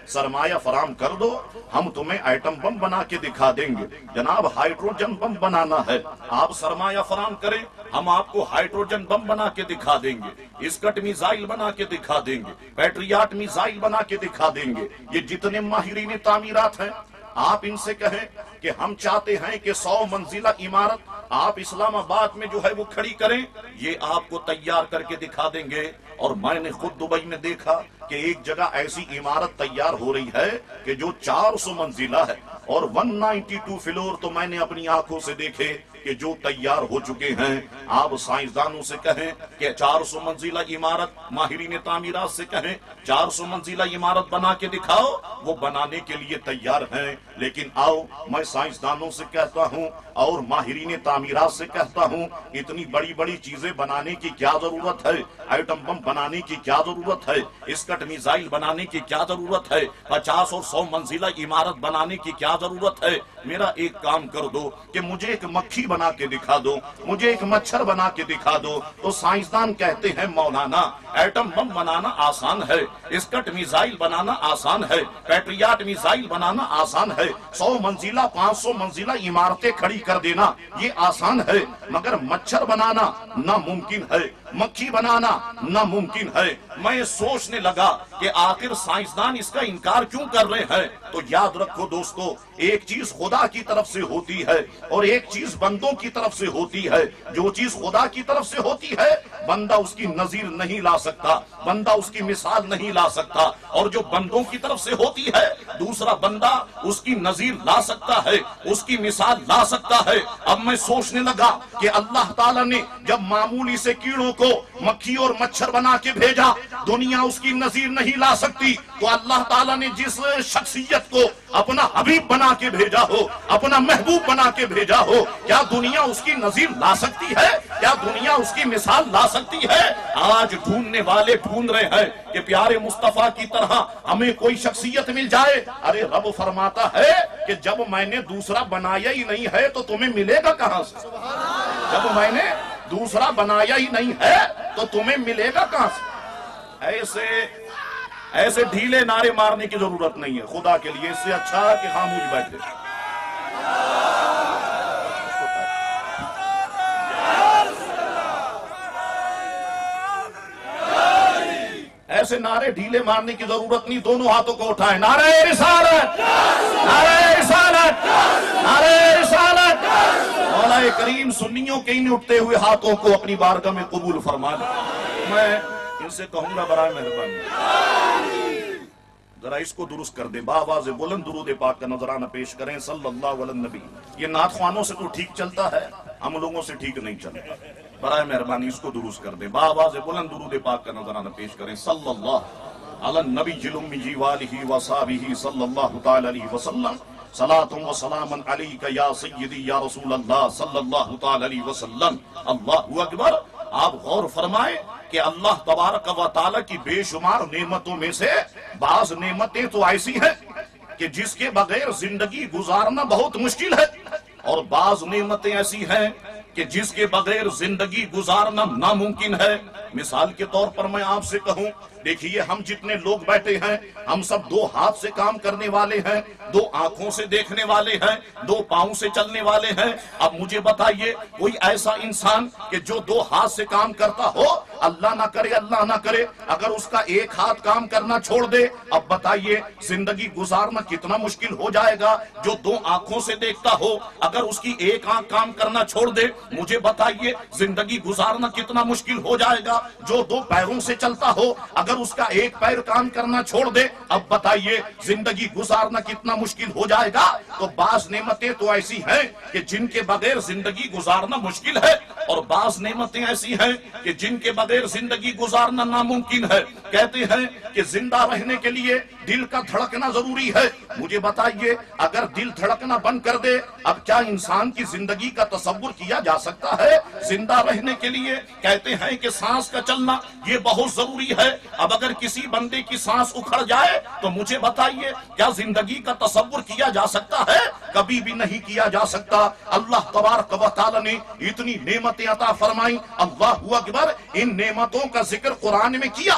سرمایہ فراہم کر دو، ہم تمہیں ایٹم بم بنا کے دکھا دیں گے۔ جناب ہائیڈروجن بم بنانا ہے، آپ سرمایہ فراہم کریں، ہم آپ کو ہائیڈروجن بم بنا کے دکھا دیں گے، اسکٹ میزائل بنا کے دکھا دیں گے، پیٹریاٹ میزائل بنا کے دکھا دیں گے۔ یہ جتنے ماہرین تعمیرات ہیں، آپ ان سے کہیں کہ ہم چاہتے ہیں کہ 100 منزلہ عمارت آپ اسلام آباد میں جو ہے وہ کھڑی کریں، یہ آپ کو تیار کر کے دکھا دیں گے۔ اور میں نے خود دبئی میں دیکھا کہ ایک جگہ ایسی عمارت تیار ہو رہی ہے کہ جو 400 منزلہ ہے، اور 192 فلور تو میں نے اپنی آنکھوں سے دیکھے کہ جو تیار ہو چکے ہیں۔ آپ سائنسدانوں سے کہیں کہ 400 منزلہ عمارت، ماہرین تعمیرات سے کہیں 400 منزلہ عمارت بنا کے دکھاؤ، وہ بنانے کے لیے تیار ہیں۔ لیکن آؤ میں سائنسدانوں سے کہتا ہوں اور ماہرین تعمیرات سے کہتا ہوں، اتنی بڑی بڑی چیزیں بنانے کی کیا ضرورت ہے؟ ایٹم بم بنانے کی کیا ضرورت ہے؟ اسکٹ میزائل بنانے کی کیا ضرورت ہے؟ 50 اور 100 منزلہ عمارت بنانے کی کیا ضرورت ہے؟ میرا ایک کام کر دو کہ مجھے ایک مکھی بنا کے دکھا دو، مجھے ایک مچھر بنا کے دکھا دو۔ تو سائنسدان کہتے ہیں مولانا ایٹم بم بنانا آسان ہے، اسکٹ میزائل بنانا آسان ہے، پیٹریاٹ میزائل بنانا آسان ہے، 100 منزلہ 500 منزلہ عمارتیں کھڑی کر دینا یہ آسان ہے، مگر مچھر بنانا ناممکن ہے، مکھی بنانا ناممکن ہے۔ میں سوچنے لگا کہ آخر سائنسدان اس کا انکار کیوں کر رہے ہیں؟ تو یاد رکھو دوستو، ایک چیز خدا کی طرف سے ہوتی ہے اور ایک چیز بندوں کی طرف سے ہوتی ہے۔ جو چیز خدا کی طرف سے ہوتی ہے بندہ اس کی نظیر نہیں لا سکتا، بندہ اس کی مثال نہیں لا سکتا، اور جو بندوں کی طرف سے ہوتی ہے دوسرا بندہ اس کی نظیر لا سکتا ہے، اس کی مثال لا سکتا ہے۔ اب میں سوچنے لگا کہ اللہ تعالیٰ نے جب معمولی سے کیڑوں کو مکھی اور مچھر بنا کے بھیجا، دنیا اس کی نظیر نہیں لا سکتی، تو اللہ تعالیٰ نے جس شخصیت کو اپنا حبیب بنا کے بھیجا ہو، اپنا محبوب بنا کے بھیجا ہو، کیا دنیا اس کی نظیر لا سکتی ہے؟ کیا دنیا اس کی مثال لا سکتی ہے؟ آج ڈھونڈنے والے ڈھونڈ رہے ہیں کہ پیارے مصطفیٰ کی طرح ہمیں کوئی شخصیت مل جائے۔ ارے رب فرماتا ہے کہ جب میں نے دوسرا بنایا ہی نہیں ہے تو تمہیں ملے گا کہاں سے؟ جب میں نے دوسرا بنایا ہی نہیں ہے تو تمہیں ملے گا کہاں سے؟ ایسے ڈھیلے نعرے مارنے کی ضرورت نہیں ہے خدا کے لیے، اس سے اچھا ہے کہ خاموش بیٹھے۔ ایسے نعرے ڈھیلے مارنے کی ضرورت نہیں، دونوں ہاتھوں کو اٹھائیں، نعرہ رسالت، نعرہ رسالت، نعرہ رسالت۔ مولا کریم سنیوں کے ان اٹھتے ہوئے ہاتھوں کو اپنی بارگاہ میں قبول فرما دے۔ میں ان سے کہوں گا برائے مہربانی ذرا اس کو درست کر دے، بآواز بلند درود پاک کا نذرانہ پیش کریں صلی اللہ علیہ نبی۔ یہ نعت خوانوں سے تو ٹھیک چلتا ہے، ہم لوگوں سے ٹھیک نہیں چلتا، برائے مہربانی اس کو درست کر دے، بآواز بلند درود پاک کا نذرانہ پیش کریں صلی اللہ علی النبی الامی والہ وصحبہ صلی اللہ تعالی علیہ وسلم۔ صلاۃ و سلام علیک یا سیدی یا رسول اللہ صلی اللہ تعالی علیہ وسلم۔ اللہ اکبر۔ آپ غور فرمائیں کہ اللہ تبارک و تعالی کی بے شمار نعمتوں میں سے بعض نعمتیں تو ایسی ہیں کہ جس کے بغیر زندگی گزارنا بہت مشکل ہے، اور بعض نعمتیں ایسی ہیں کہ جس کے بغیر زندگی گزارنا ناممکن ہے۔ مثال کے طور پر میں آپ سے کہوں، دیکھیے ہم جتنے لوگ بیٹھے ہیں ہم سب 2 ہاتھ سے کام کرنے والے ہیں، 2 آنکھوں سے دیکھنے والے ہیں، 2 پاؤں سے چلنے والے ہیں۔ اب مجھے بتائیے کوئی ایسا انسان کہ جو 2 ہاتھ سے کام کرتا ہو، اللہ نہ کرے اللہ نہ کرے اگر اس کا ایک ہاتھ کام کرنا چھوڑ دے، اب بتائیے زندگی گزارنا کتنا مشکل ہو جائے گا۔ جو 2 آنکھوں سے دیکھتا ہو اگر اس کی ایک آنکھ کام کرنا چھوڑ دے، مجھے بتائیے زندگی گزارنا کتنا مشکل ہو جائے گا۔ جو 2 پیروں سے چلتا ہو اگر اس کا ایک پیر کام کرنا چھوڑ دے، اب بتائیے زندگی گزارنا کتنا مشکل ہو جائے گا۔ تو بعض نعمتیں تو ایسی ہیں کہ جن کے بغیر زندگی گزارنا مشکل ہے، اور بعض نعمتیں ایسی ہیں کہ جن کے بغیر زندگی گزارنا ناممکن ہے۔ کہتے ہیں کہ زندہ رہنے کے لیے دل کا دھڑکنا ضروری ہے۔ مجھے بتائیے اگر دل دھڑکنا بند کر دے، اب کیا انسان کی زندگی کا تصور کیا جا سکتا ہے؟ زندہ رہنے کے لیے کہتے ہیں کہ سانس کا چلنا یہ بہت ضروری ہے۔ اب اگر کسی بندے کی سانس اکھڑ جائے تو مجھے بتائیے کیا زندگی کا تصور کیا جا سکتا ہے؟ کبھی بھی نہیں کیا جا سکتا۔ اللہ تبارک و تعالی نے اتنی نعمتیں عطا فرمائیں، اللہ اکبر۔ ان نعمتوں کا ذکر قرآن میں کیا،